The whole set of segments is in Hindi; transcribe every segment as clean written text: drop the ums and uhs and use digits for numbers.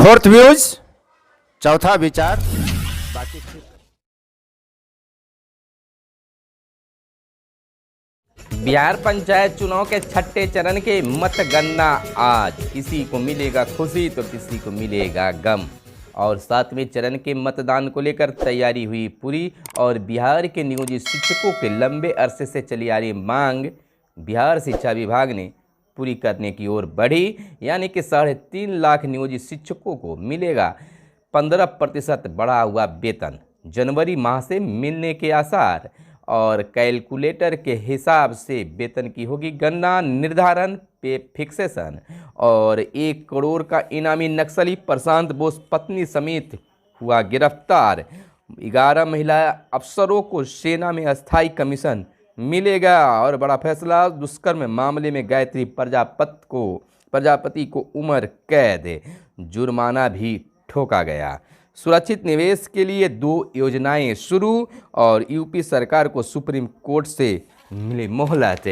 फोर्थ व्यूज, चौथा विचार। बाकी बिहार पंचायत चुनाव के छठे चरण के मतगणना आज। किसी को मिलेगा खुशी तो किसी को मिलेगा गम। और सातवें चरण के मतदान को लेकर तैयारी हुई पूरी। और बिहार के नियोजित शिक्षकों के लंबे अरसे से चली आ रही मांग बिहार शिक्षा विभाग ने पूरी करने की ओर बढ़ी। यानी कि 3.5 लाख नियोजित शिक्षकों को मिलेगा 15% बढ़ा हुआ वेतन। जनवरी माह से मिलने के आसार। और कैलकुलेटर के हिसाब से वेतन की होगी गणना, निर्धारण, पे फिक्सेशन। और 1 करोड़ का इनामी नक्सली प्रशांत बोस पत्नी समेत हुआ गिरफ्तार। 11 महिला अफसरों को सेना में अस्थायी कमीशन मिलेगा। और बड़ा फैसला, दुष्कर्म मामले में गायत्री प्रजापति को उम्र कैद, जुर्माना भी ठोका गया। सुरक्षित निवेश के लिए 2 योजनाएं शुरू। और यूपी सरकार को सुप्रीम कोर्ट से मिली मोहलत।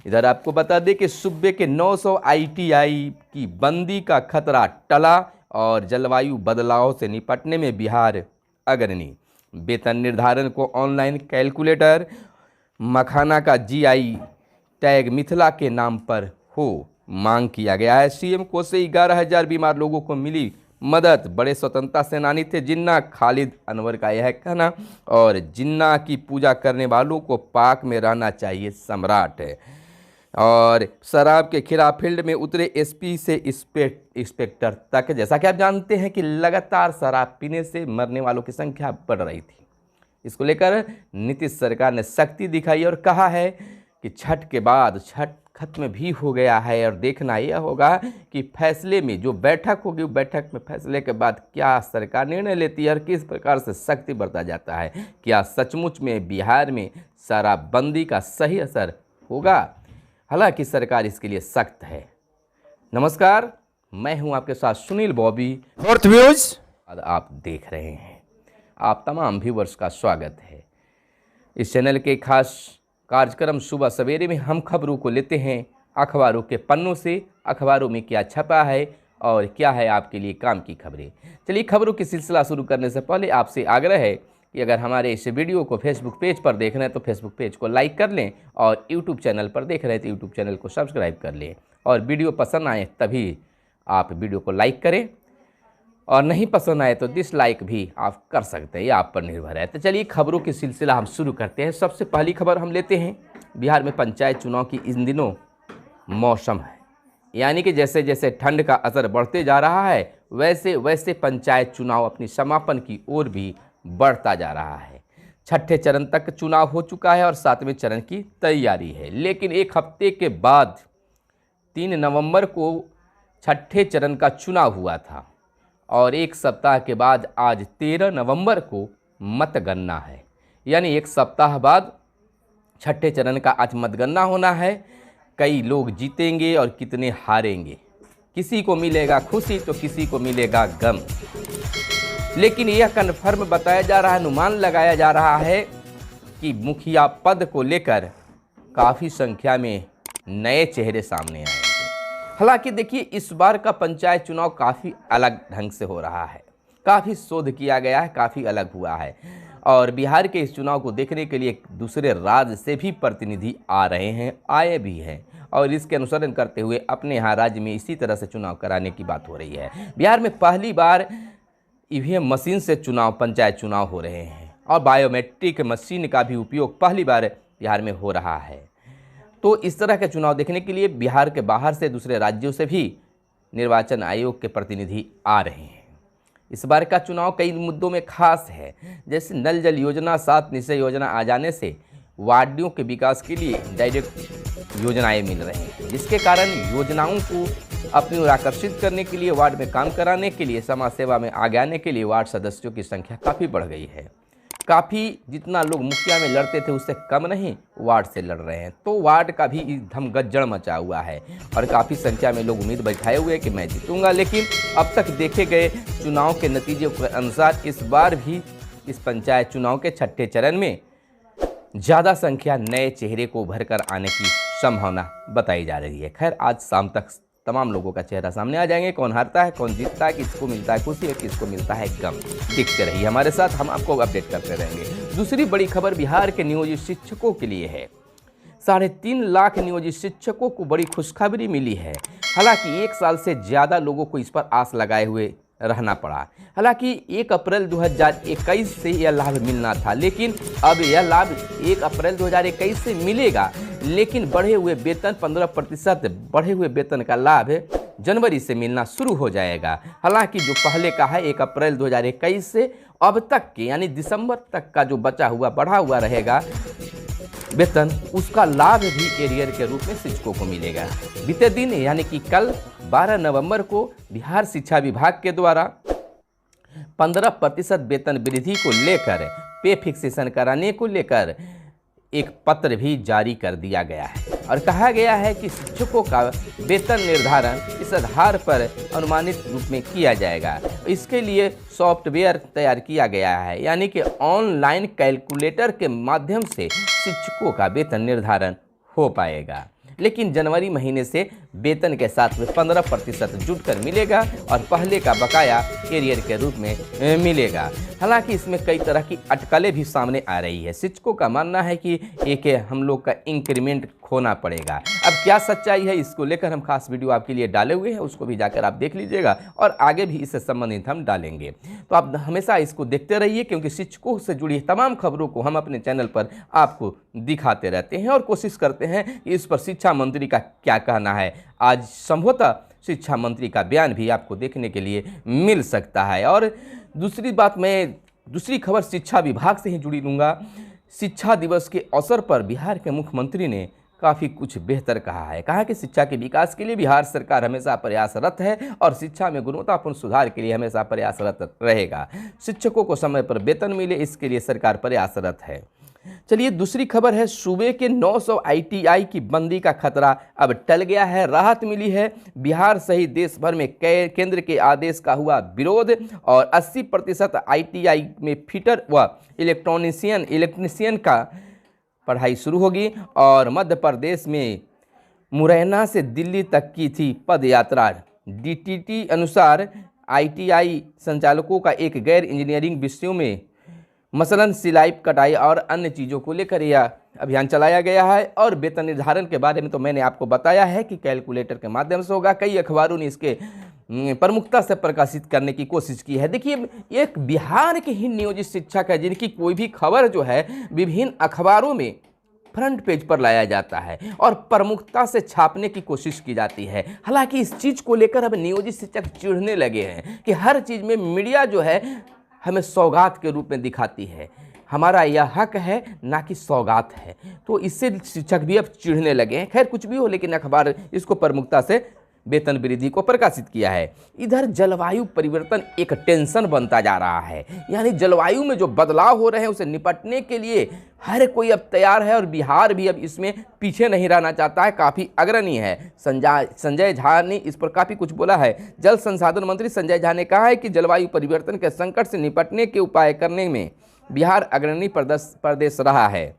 इधर आपको बता दें कि सूबे के 900 ITI की बंदी का खतरा टला। और जलवायु बदलाव से निपटने में बिहार अग्रणी। वेतन निर्धारण को ऑनलाइन कैलकुलेटर, मखाना का GI टैग मिथिला के नाम पर हो, मांग किया गया है। CM कोष से 11,000 बीमार लोगों को मिली मदद। बड़े स्वतंत्रता सेनानी थे जिन्ना, खालिद अनवर का यह कहना। और जिन्ना की पूजा करने वालों को पाक में रहना चाहिए सम्राट। और शराब के खिलाफ फील्ड में उतरे SP से इंस्पेक्टर तक। जैसा कि आप जानते हैं कि लगातार शराब पीने से मरने वालों की संख्या बढ़ रही थी। इसको लेकर नीतीश सरकार ने सख्ती दिखाई और कहा है कि छठ के बाद छठ खत्म भी हो गया है। और देखना यह होगा कि फैसले में जो बैठक होगी, वो बैठक में फैसले के बाद क्या सरकार निर्णय लेती है और किस प्रकार से सख्ती बरता जाता है। क्या सचमुच में बिहार में शराबबंदी का सही असर होगा? हालांकि सरकार इसके लिए सख्त है। नमस्कार, मैं हूं आपके साथ सुनील बॉबी। फोर्थ व्यूज आप देख रहे हैं। आप तमाम व्यूवर्स का स्वागत है। इस चैनल के खास कार्यक्रम सुबह सवेरे में हम खबरों को लेते हैं अखबारों के पन्नों से। अखबारों में क्या छपा है और क्या है आपके लिए काम की खबरें। चलिए, खबरों की सिलसिला शुरू करने से पहले आपसे आग्रह है कि अगर हमारे इस वीडियो को फेसबुक पेज पर देख रहे हैं तो फेसबुक पेज को लाइक कर लें। और यूट्यूब चैनल पर देख रहे हैं तो यूट्यूब चैनल को सब्सक्राइब कर लें। और वीडियो पसंद आए तभी आप वीडियो को लाइक करें, और नहीं पसंद आए तो डिसलाइक भी आप कर सकते हैं, ये आप पर निर्भर है। तो चलिए, खबरों की सिलसिला हम शुरू करते हैं। सबसे पहली खबर हम लेते हैं बिहार में पंचायत चुनाव की। इन दिनों मौसम है, यानी कि जैसे जैसे ठंड का असर बढ़ते जा रहा है वैसे वैसे पंचायत चुनाव अपनी समापन की ओर भी बढ़ता जा रहा है। छठे चरण तक चुनाव हो चुका है और 7वें चरण की तैयारी है। लेकिन एक हफ्ते के बाद 3 नवंबर को छठे चरण का चुनाव हुआ था। और एक सप्ताह के बाद आज 13 नवंबर को मतगणना है। यानी एक सप्ताह बाद छठे चरण का आज मतगणना होना है। कई लोग जीतेंगे और कितने हारेंगे। किसी को मिलेगा खुशी तो किसी को मिलेगा गम। लेकिन यह कन्फर्म बताया जा रहा है, अनुमान लगाया जा रहा है कि मुखिया पद को लेकर काफ़ी संख्या में नए चेहरे सामने आए। हालांकि देखिए, इस बार का पंचायत चुनाव काफ़ी अलग ढंग से हो रहा है। काफ़ी शोध किया गया है, काफ़ी अलग हुआ है। और बिहार के इस चुनाव को देखने के लिए दूसरे राज्य से भी प्रतिनिधि आ रहे हैं, आए भी हैं। और इसके अनुसरण करते हुए अपने यहाँ राज्य में इसी तरह से चुनाव कराने की बात हो रही है। बिहार में पहली बार EVM मशीन से पंचायत चुनाव हो रहे हैं। और बायोमेट्रिक मशीन का भी उपयोग पहली बार बिहार में हो रहा है। तो इस तरह के चुनाव देखने के लिए बिहार के बाहर से, दूसरे राज्यों से भी निर्वाचन आयोग के प्रतिनिधि आ रहे हैं। इस बार का चुनाव कई मुद्दों में खास है। जैसे नल जल योजना, 7 निश्चय योजना आ जाने से वार्डों के विकास के लिए डायरेक्ट योजनाएं मिल रही हैं, जिसके कारण योजनाओं को अपनी ओर आकर्षित करने के लिए, वार्ड में काम कराने के लिए, समाज सेवा में आगे आने के लिए वार्ड सदस्यों की संख्या काफ़ी बढ़ गई है। काफ़ी जितना लोग मुखिया में लड़ते थे उससे कम नहीं वार्ड से लड़ रहे हैं। तो वार्ड का भी धमगज्जड़ मचा हुआ है। और काफ़ी संख्या में लोग उम्मीद बैठाए हुए हैं कि मैं जीतूंगा। लेकिन अब तक देखे गए चुनाव के नतीजे के अनुसार इस बार भी इस पंचायत चुनाव के छठे चरण में ज़्यादा संख्या नए चेहरे को उभर कर आने की संभावना बताई जा रही है। खैर, आज शाम तक तमाम लोगों का चेहरा सामने आ जाएंगे, कौन हारता है, कौन जीतता है, किसको मिलता है खुशी और किसको मिलता है गम। दिखते रहिए हमारे साथ, हम आपको अपडेट करते रहेंगे। दूसरी बड़ी खबर बिहार के नियोजित शिक्षकों के लिए है। 3.5 लाख नियोजित शिक्षकों को बड़ी खुशखबरी मिली है। हालांकि 1 साल से ज़्यादा लोगों को इस पर आस लगाए हुए रहना पड़ा। हालांकि 1 अप्रैल 2021 से यह लाभ मिलना था, लेकिन अब यह लाभ 1 अप्रैल 2021 से मिलेगा, लेकिन बढ़े हुए वेतन 15% बढ़े हुए वेतन का लाभ जनवरी से मिलना शुरू हो जाएगा। हालांकि जो पहले का है 1 अप्रैल 2021 से अब तक के यानी दिसंबर तक का जो बचा हुआ बढ़ा हुआ रहेगा वेतन, उसका लाभ भी एरियर के रूप में शिक्षकों को मिलेगा। बीते दिन यानी कि कल 12 नवंबर को बिहार शिक्षा विभाग के द्वारा 15% वेतन वृद्धि को लेकर पे फिक्सेशन कराने को लेकर एक पत्र भी जारी कर दिया गया है और कहा गया है कि शिक्षकों का वेतन निर्धारण इस आधार पर अनुमानित रूप में किया जाएगा। इसके लिए सॉफ्टवेयर तैयार किया गया है, यानी कि ऑनलाइन कैलकुलेटर के माध्यम से शिक्षकों का वेतन निर्धारण हो पाएगा। लेकिन जनवरी महीने से वेतन के साथ में 15% जुटकर मिलेगा और पहले का बकाया एरियर के रूप में मिलेगा। हालांकि इसमें कई तरह की अटकलें भी सामने आ रही है। शिक्षकों का मानना है कि एक हम लोग का इंक्रीमेंट खोना पड़ेगा। अब क्या सच्चाई है, इसको लेकर हम खास वीडियो आपके लिए डाले हुए हैं, उसको भी जाकर आप देख लीजिएगा और आगे भी इससे संबंधित हम डालेंगे। तो आप हमेशा इसको देखते रहिए, क्योंकि शिक्षकों से जुड़ी तमाम खबरों को हम अपने चैनल पर आपको दिखाते रहते हैं और कोशिश करते हैं कि इस पर शिक्षा मंत्री का क्या कहना है। आज संभवतः शिक्षा मंत्री का बयान भी आपको देखने के लिए मिल सकता है। और दूसरी बात, मैं दूसरी खबर शिक्षा विभाग से ही जुड़ी लूँगा। शिक्षा दिवस के अवसर पर बिहार के मुख्यमंत्री ने काफ़ी कुछ बेहतर कहा कि शिक्षा के विकास के लिए बिहार सरकार हमेशा प्रयासरत है और शिक्षा में गुणवत्तापूर्ण सुधार के लिए हमेशा प्रयासरत रहेगा। शिक्षकों को समय पर वेतन मिले, इसके लिए सरकार प्रयासरत है। चलिए दूसरी खबर है, सूबे के 900 ITI की बंदी का खतरा अब टल गया है, राहत मिली है। बिहार सहित देश भर में केंद्र के आदेश का हुआ विरोध और 80% ITI में फिटर व इलेक्ट्रीशियन का पढ़ाई शुरू होगी। और मध्य प्रदेश में मुरैना से दिल्ली तक की थी पद यात्रा। DTT अनुसार ITI संचालकों का एक गैर इंजीनियरिंग विषयों में मसलन सिलाई कटाई और अन्य चीज़ों को लेकर यह अभियान चलाया गया है। और वेतन निर्धारण के बारे में तो मैंने आपको बताया है कि कैलकुलेटर के माध्यम से होगा। कई अखबारों ने इसके प्रमुखता से प्रकाशित करने की कोशिश की है। देखिए, एक बिहार के ही नियोजित शिक्षक है जिनकी कोई भी खबर जो है विभिन्न अखबारों में फ्रंट पेज पर लाया जाता है और प्रमुखता से छापने की कोशिश की जाती है। हालांकि इस चीज़ को लेकर अब नियोजित शिक्षक चिढ़ने लगे हैं कि हर चीज़ में मीडिया जो है हमें सौगात के रूप में दिखाती है। हमारा यह हक है, ना कि सौगात है। तो इससे शिक्षक भी अब चिढ़ने लगे हैं। खैर कुछ भी हो, लेकिन अखबार इसको प्रमुखता से वेतन वृद्धि को प्रकाशित किया है। इधर जलवायु परिवर्तन एक टेंशन बनता जा रहा है, यानी जलवायु में जो बदलाव हो रहे हैं उसे निपटने के लिए हर कोई अब तैयार है और बिहार भी अब इसमें पीछे नहीं रहना चाहता है, काफ़ी अग्रणी है। संजय झा ने इस पर काफ़ी कुछ बोला है। जल संसाधन मंत्री संजय झा ने कहा है कि जलवायु परिवर्तन के संकट से निपटने के उपाय करने में बिहार अग्रणी प्रदेश रहा है।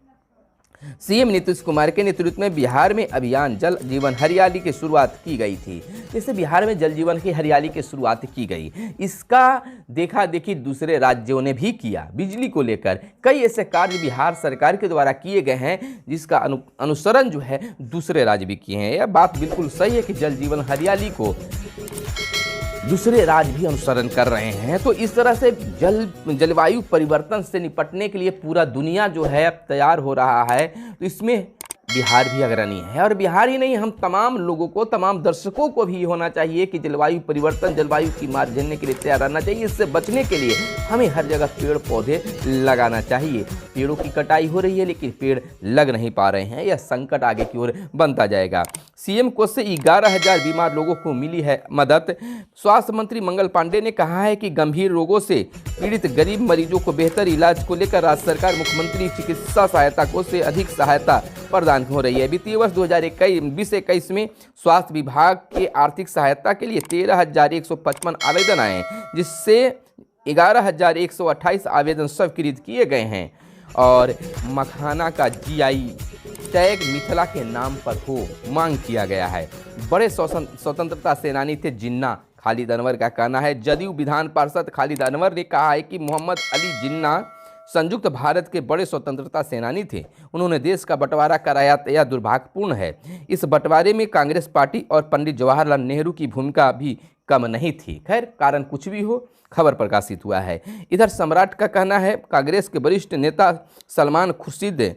सीएम नीतीश कुमार के नेतृत्व में बिहार में अभियान जल जीवन हरियाली की शुरुआत की गई थी। जैसे बिहार में जल जीवन की हरियाली की शुरुआत की गई, इसका देखा देखी दूसरे राज्यों ने भी किया। बिजली को लेकर कई ऐसे कार्य बिहार सरकार के द्वारा किए गए हैं जिसका अनुसरण जो है दूसरे राज्य भी किए हैं। यह बात बिल्कुल सही है कि जल जीवन हरियाली को दूसरे राज्य भी अनुसरण कर रहे हैं। तो इस तरह से जलवायु परिवर्तन से निपटने के लिए पूरा दुनिया जो है अब तैयार हो रहा है। तो इसमें बिहार भी अग्रणी है और बिहार ही नहीं, हम तमाम लोगों को, तमाम दर्शकों को भी होना चाहिए कि जलवायु परिवर्तन, जलवायु की मार झेलने के लिए तैयार रहना चाहिए। इससे बचने के लिए हमें हर जगह पेड़ पौधे लगाना चाहिए। पेड़ों की कटाई हो रही है लेकिन पेड़ लग नहीं पा रहे हैं, यह संकट आगे की ओर बनता जाएगा। सीएम कोष से 11,000 बीमार लोगों को मिली है मदद। स्वास्थ्य मंत्री मंगल पांडे ने कहा है कि गंभीर रोगों से पीड़ित गरीब मरीजों को बेहतर इलाज को लेकर राज्य सरकार मुख्यमंत्री चिकित्सा सहायता कोष से अधिक सहायता प्रदान हो रही है। वित्तीय वर्ष 2020-21 में स्वास्थ्य विभाग के आर्थिक सहायता के लिए 13,155 आवेदन आए, जिससे 11,128 आवेदन स्वीकृत किए गए हैं। और मखाना का GI टैग मिथिला के नाम पर हो, मांग किया गया है। बड़े स्वतंत्रता सेनानी थे जिन्ना, खालिद अनवर का कहना है। जदयू विधान पार्षद खालिद अनवर ने कहा है कि मोहम्मद अली जिन्ना संयुक्त भारत के बड़े स्वतंत्रता सेनानी थे। उन्होंने देश का बंटवारा कराया, यह दुर्भाग्यपूर्ण है। इस बंटवारे में कांग्रेस पार्टी और पंडित जवाहरलाल नेहरू की भूमिका भी कम नहीं थी। खैर, कारण कुछ भी हो, खबर प्रकाशित हुआ है। इधर सम्राट का कहना है, कांग्रेस के वरिष्ठ नेता सलमान खुर्शीद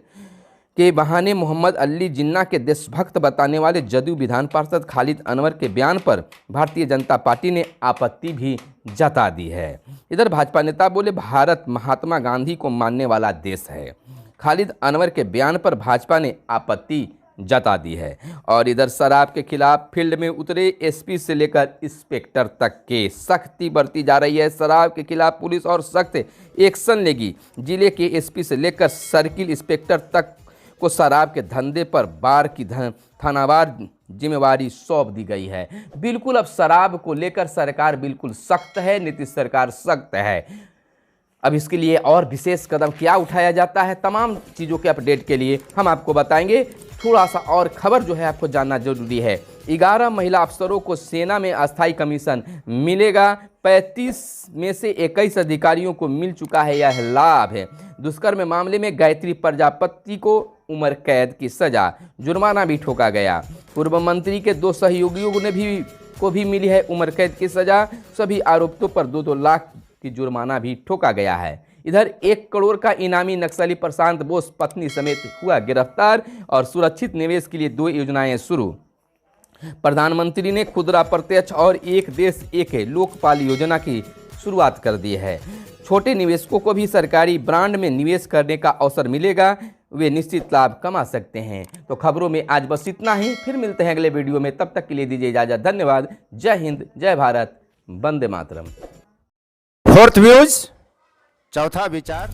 के बहाने मोहम्मद अली जिन्ना के देशभक्त बताने वाले जदयू विधान पार्षद खालिद अनवर के बयान पर भारतीय जनता पार्टी ने आपत्ति भी जता दी है। इधर भाजपा नेता बोले, भारत महात्मा गांधी को मानने वाला देश है। खालिद अनवर के बयान पर भाजपा ने आपत्ति जता दी है। और इधर शराब के खिलाफ फील्ड में उतरे एसपी से लेकर इंस्पेक्टर तक के सख्ती बरती जा रही है। शराब के खिलाफ पुलिस और सख्त एक्शन लेगी। जिले के एसपी से लेकर सर्किल इंस्पेक्टर तक को शराब के धंधे पर बार की थानावार जिम्मेवारी सौंप दी गई है। बिल्कुल अब शराब को लेकर सरकार बिल्कुल सख्त है, नीतीश सरकार सख्त है। अब इसके लिए और विशेष कदम क्या उठाया जाता है, तमाम चीज़ों के अपडेट के लिए हम आपको बताएंगे। थोड़ा सा और खबर जो है आपको जानना जरूरी है। 11 महिला अफसरों को सेना में अस्थायी कमीशन मिलेगा। 35 में से 21 अधिकारियों को मिल चुका है यह लाभ है। दुष्कर्म मामले में गायत्री प्रजापति को उम्र कैद की सजा, जुर्माना भी ठोका गया। पूर्व मंत्री के 2 सहयोगियों को भी मिली है उम्र कैद की सजा। सभी आरोपितों पर 2-2 लाख की जुर्माना भी ठोका गया है। इधर 1 करोड़ का इनामी नक्सली प्रशांत बोस पत्नी समेत हुआ गिरफ्तार। और सुरक्षित निवेश के लिए 2 योजनाएं शुरू। प्रधानमंत्री ने खुदरा प्रत्यक्ष और एक देश एक लोकपाल योजना की शुरुआत कर दी है। छोटे निवेशकों को भी सरकारी ब्रांड में निवेश करने का अवसर मिलेगा, वे निश्चित लाभ कमा सकते हैं। तो खबरों में आज बस इतना ही, फिर मिलते हैं अगले वीडियो में। तब तक के लिए दीजिए इजाजत। धन्यवाद। जय हिंद, जय भारत, वंदे मातरम। फोर्थ व्यूज, चौथा विचार।